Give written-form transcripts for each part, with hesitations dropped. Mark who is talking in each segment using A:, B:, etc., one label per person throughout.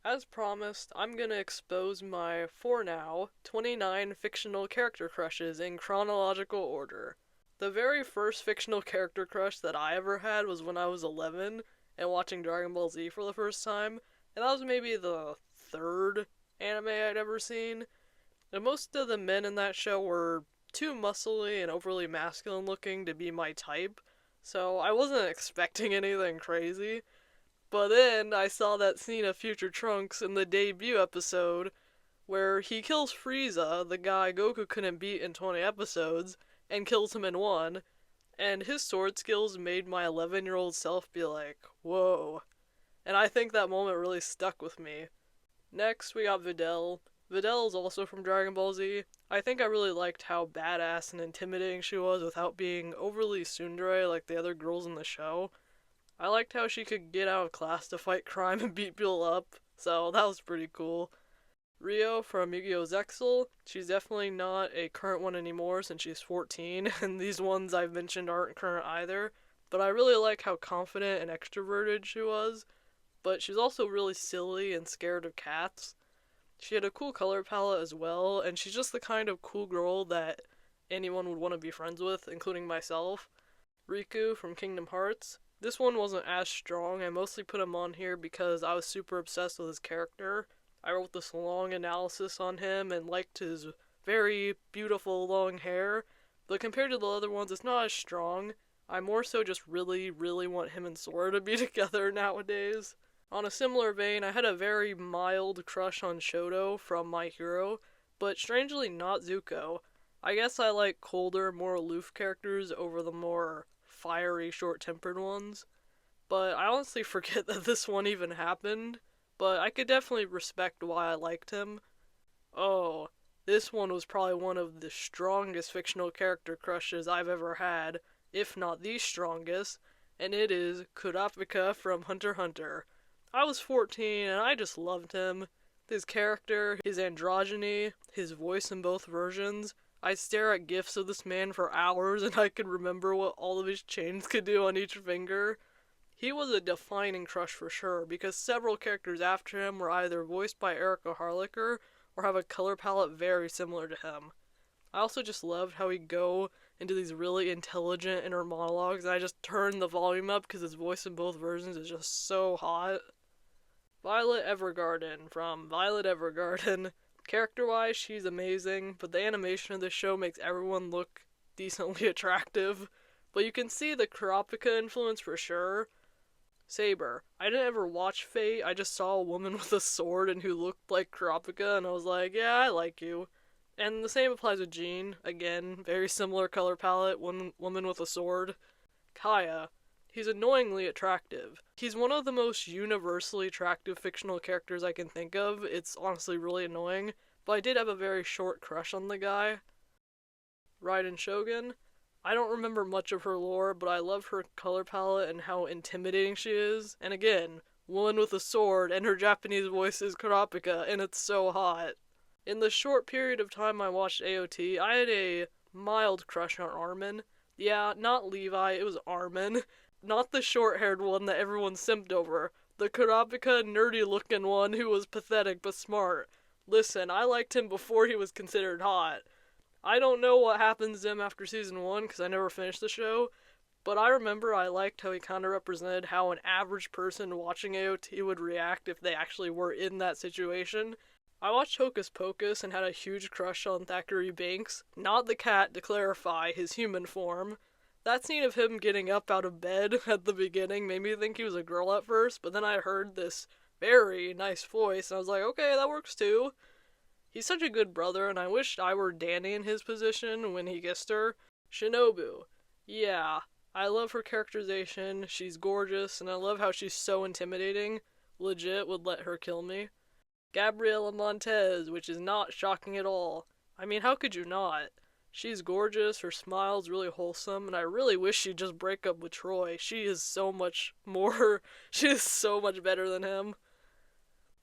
A: As promised, I'm gonna expose my, for now, 29 fictional character crushes in chronological order. The very first fictional character crush that I ever had was when I was 11 and watching Dragon Ball Z for the first time, and that was maybe the third anime I'd ever seen. And most of the men in that show were too muscly and overly masculine looking to be my type, so I wasn't expecting anything crazy. But then I saw that scene of Future Trunks in the debut episode where he kills Frieza, the guy Goku couldn't beat in 20 episodes, and kills him in one, and his sword skills made my 11-year-old self be like, whoa. And I think that moment really stuck with me. Next, we got Videl. Videl is also from Dragon Ball Z. I think I really liked how badass and intimidating she was without being overly tsundere like the other girls in the show. I liked how she could get out of class to fight crime and beat people up, so that was pretty cool. Rio from 𝔫𝔦𝔱𝔢𝔢, she's definitely not a current one anymore since she's 14, and these ones I've mentioned aren't current either, but I really like how confident and extroverted she was, but she's also really silly and scared of cats. She had a cool color palette as well, and she's just the kind of cool girl that anyone would want to be friends with, including myself. Riku from Kingdom Hearts. This one wasn't as strong. I mostly put him on here because I was super obsessed with his character. I wrote this long analysis on him and liked his very beautiful long hair, but compared to the other ones, it's not as strong. I more so just really, really want him and Sora to be together nowadays. On a similar vein, I had a very mild crush on Shoto from My Hero, but strangely not Zuko. I guess I like colder, more aloof characters over the more fiery, short-tempered ones. But I honestly forget that this one even happened, but I could definitely respect why I liked him. Oh, this one was probably one of the strongest fictional character crushes I've ever had, if not the strongest, and it is Kurapika from Hunter x Hunter. I was 14 and I just loved him. His character, his androgyny, his voice in both versions. I stare at gifs of this man for hours and I could remember what all of his chains could do on each finger. He was a defining crush for sure, because several characters after him were either voiced by Erica Harlicker or have a color palette very similar to him. I also just loved how he'd go into these really intelligent inner monologues, and I just turned the volume up because his voice in both versions is just so hot. Violet Evergarden from Violet Evergarden. Character-wise, she's amazing, but the animation of this show makes everyone look decently attractive. But you can see the Kurapika influence for sure. Saber. I didn't ever watch Fate, I just saw a woman with a sword and who looked like Kurapika, and I was like, yeah, I like you. And the same applies with Jean. Again, very similar color palette, one woman with a sword. Kaya. He's annoyingly attractive. He's one of the most universally attractive fictional characters I can think of. It's honestly really annoying, but I did have a very short crush on the guy. Raiden Shogun. I don't remember much of her lore, but I love her color palette and how intimidating she is. And again, woman with a sword, and her Japanese voice is Kurapika, and it's so hot. In the short period of time I watched AOT, I had a mild crush on Armin. Yeah, not Levi, it was Armin. Not the short-haired one that everyone simped over. The Kurapika, nerdy-looking one who was pathetic but smart. Listen, I liked him before he was considered hot. I don't know what happens to him after season 1 because I never finished the show, but I remember I liked how he kind of represented how an average person watching AOT would react if they actually were in that situation. I watched Hocus Pocus and had a huge crush on Thackeray Banks, not the cat, to clarify, his human form. That scene of him getting up out of bed at the beginning made me think he was a girl at first, but then I heard this very nice voice, and I was like, okay, that works too. He's such a good brother, and I wished I were Danny in his position when he kissed her. Shinobu. Yeah, I love her characterization, she's gorgeous, and I love how she's so intimidating. Legit would let her kill me. Gabriela Montez, which is not shocking at all. I mean, how could you not? She's gorgeous, her smile's really wholesome, and I really wish she'd just break up with Troy. She is so much more, she is so much better than him.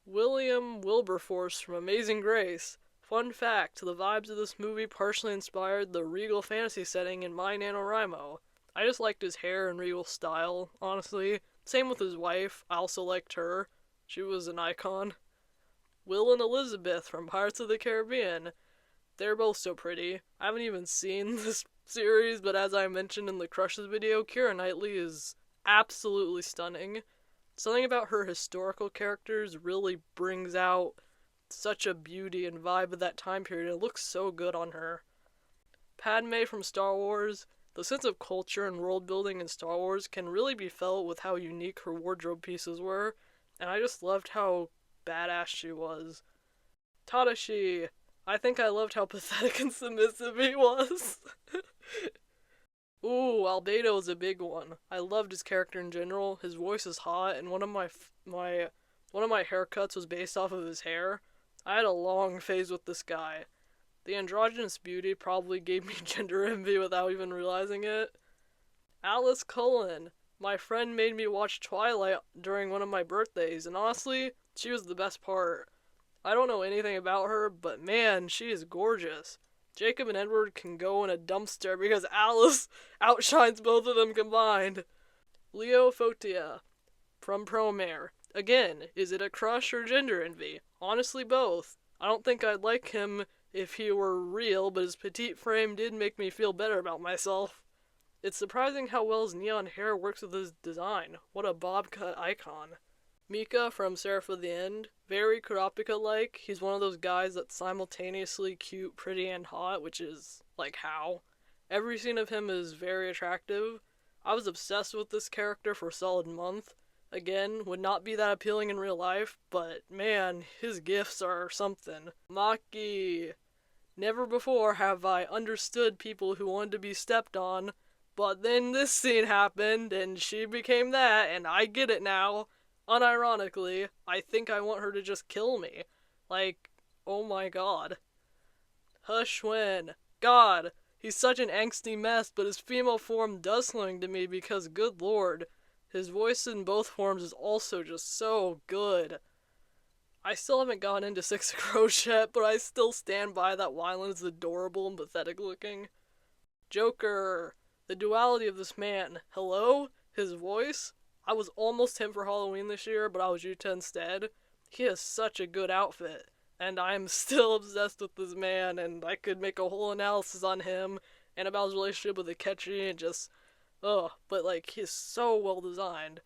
A: William Wilberforce from Amazing Grace. Fun fact, the vibes of this movie partially inspired the regal fantasy setting in My NaNoWriMo. I just liked his hair and regal style, honestly. Same with his wife, I also liked her. She was an icon. Will and Elizabeth from Pirates of the Caribbean. They're both so pretty. I haven't even seen this series, but as I mentioned in the Crushes video, Keira Knightley is absolutely stunning. Something about her historical characters really brings out such a beauty and vibe of that time period. It looks so good on her. Padme from Star Wars. The sense of culture and world building in Star Wars can really be felt with how unique her wardrobe pieces were, and I just loved how badass she was. Tadashi. I think I loved how pathetic and submissive he was. Ooh, Albedo is a big one. I loved his character in general. His voice is hot, and one of my haircuts was based off of his hair. I had a long phase with this guy. The androgynous beauty probably gave me gender envy without even realizing it. Alice Cullen. My friend made me watch Twilight during one of my birthdays, and honestly, she was the best part. I don't know anything about her, but man, she is gorgeous. Jacob and Edward can go in a dumpster because Alice outshines both of them combined. 𝔫𝔦𝔱𝔢𝔢 from Promare. Again, is it a crush or gender envy? Honestly, both. I don't think I'd like him if he were real, but his petite frame did make me feel better about myself. It's surprising how well his neon hair works with his design. What a bob cut icon. Mika from Seraph of the End. Very Kurapika-like. He's one of those guys that's simultaneously cute, pretty, and hot, which is, like, how? Every scene of him is very attractive. I was obsessed with this character for a solid month. Again, would not be that appealing in real life, but man, his gifts are something. Maki. Never before have I understood people who wanted to be stepped on, but then this scene happened, and she became that, and I get it now. Unironically, I think I want her to just kill me. Like, oh my god. 𝔫𝔦𝔱𝔢𝔯. God, he's such an angsty mess, but his female form does something to me because, good lord, his voice in both forms is also just so good. I still haven't gotten into Six of Crows yet, but I still stand by that Wyland is adorable and pathetic looking. Joker. The duality of this man. Hello? His voice? I was almost him for Halloween this year, but I was Yuta instead. He has such a good outfit, and I'm still obsessed with this man, and I could make a whole analysis on him and about his relationship with Akechi and just, but like, he's so well designed.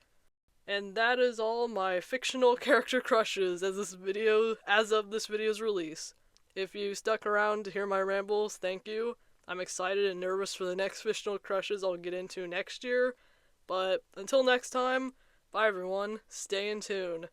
A: And that is all my fictional character crushes as of this video's release. If you stuck around to hear my rambles, thank you. I'm excited and nervous for the next fictional crushes I'll get into next year. But until next time, bye everyone, stay in tune.